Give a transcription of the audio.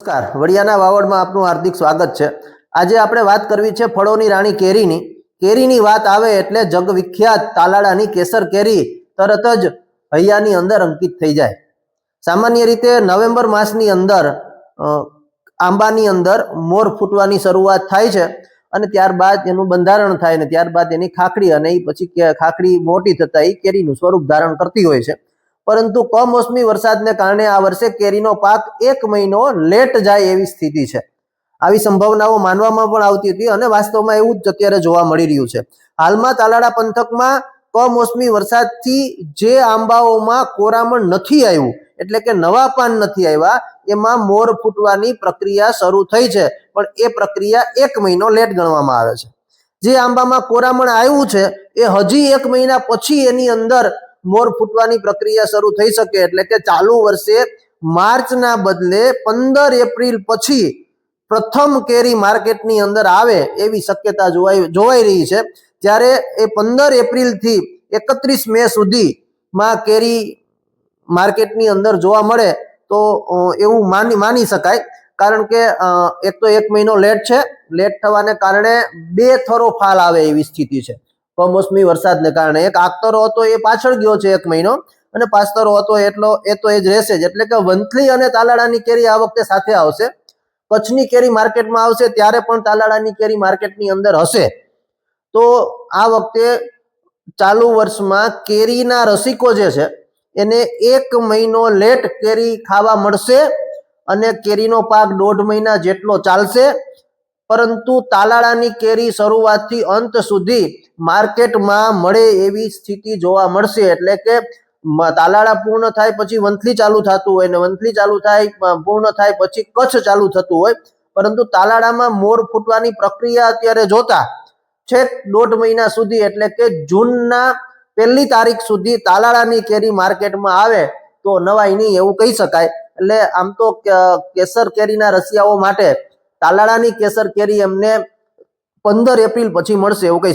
નમસ્કાર, વડિયાના વાવડમાં આપનું હાર્દિક સ્વાગત છે। આજે આપણે વાત કરવી છે ફળોની રાણી કેરીની। કેરીની વાત આવે એટલે જગવિખ્યાત તાલાળાની કેસર કેરી તરત જ હૈયાની અંદર અંકિત થઈ જાય। સામાન્ય રીતે નવેમ્બર માસની અંદર આંબાની અંદર મોર ફૂટવાની શરૂઆત થાય છે અને ત્યારબાદ એનું બંધારણ થાય ને ત્યારબાદ એની ખાખડી અને પછી ખાખડી મોટી થતા એ કેરીનું સ્વરૂપ ધારણ કરતી હોય છે। પરંતુ કમોસમી વરસાદને કારણે આ વર્ષે કેરીનો પાક 1 મહિનો લેટ જાય એવી સ્થિતિ છે। આવી સંભાવનાઓ માનવામાં પણ આવતી હતી અને વાસ્તવમાં એવું જ અત્યારે જોવા મળી રહ્યું છે। હાલમાં તાલાળા પંથકમાં કમોસમી વરસાદથી જે આંબાઓમાં કોરામણ નથી આવ્યું એટલે કે નવા પાન નથી આવ્યા એમાં મોર ફૂટવાની પ્રક્રિયા શરૂ થઈ છે, પણ એ પ્રક્રિયા 1 મહિનો લેટ ગણવામાં આવે છે। જે આંબામાં કોરામણ આવ્યું છે એ હજી 1 મહિના પછી એની અંદર મોર ફૂટવાની પ્રક્રિયા શરૂ થઈ શકે, એટલે કે ચાલુ વર્ષે માર્ચના બદલે 15 એપ્રિલ પછી પ્રથમ કેરી માર્કેટની અંદર આવે એવી શક્યતા જોવાઈ રહી છે। ત્યારે એ 15 એપ્રિલ થી 31 મે સુધીમાં કેરી માર્કેટની અંદર જોવા મળે તો એવું માની શકાય, કારણ કે એક તો 1 મહિનો લેટ છે। લેટ થવાને કારણે 2 થરો ફાલ આવે એવી સ્થિતિ છે કમોસમી વરસાદને કારણે। એક આખતરો હતો એ પાછળ ગયો છે 1 મહિનો અને પાછતરો હતો એ તો એ જ રહેશે જ, એટલે કે વંથલી અને તાલાળાની કેરી આ વખતે સાથે આવશે। કચ્છની કેરી માર્કેટમાં આવશે ત્યારે પણ તાલાળાની કેરી માર્કેટની અંદર હશે। તો આ વખતે ચાલુ વર્ષમાં કેરીના રસિકો જે છે એને 1 મહિનો લેટ કેરી ખાવા મળશે અને કેરીનો પાક 1.5 મહિના જેટલો ચાલશે। પરંતુ તાલાળાની કેરી શરૂઆતથી અંત સુધી માર્કેટમાં મળે એવી સ્થિતિ જોવા મળશે। એટલે કે તાલાળા પૂર્ણ થાય પછી વંથલી ચાલુ થતું હોય ને વંથલી ચાલુ થાય પૂર્ણ થાય પછી કચ્છ ચાલુ થતું હોય, પરંતુ તાલાળામાં મોર ફૂટવાની પ્રક્રિયા અત્યારે જોતા છેક 1.5 મહિના સુધી એટલે કે જૂનના 1લી તારીખ સુધી તાલાળાની કેરી માર્કેટમાં આવે તો નવાઈ નહીં એવું કહી શકાય। એટલે આમ તો કેસર કેરીના રસિયાઓ માટે તાલાળાની કેસર કેરી એમને 15 એપ્રિલ પછી મળશે એવું કહી શકાય।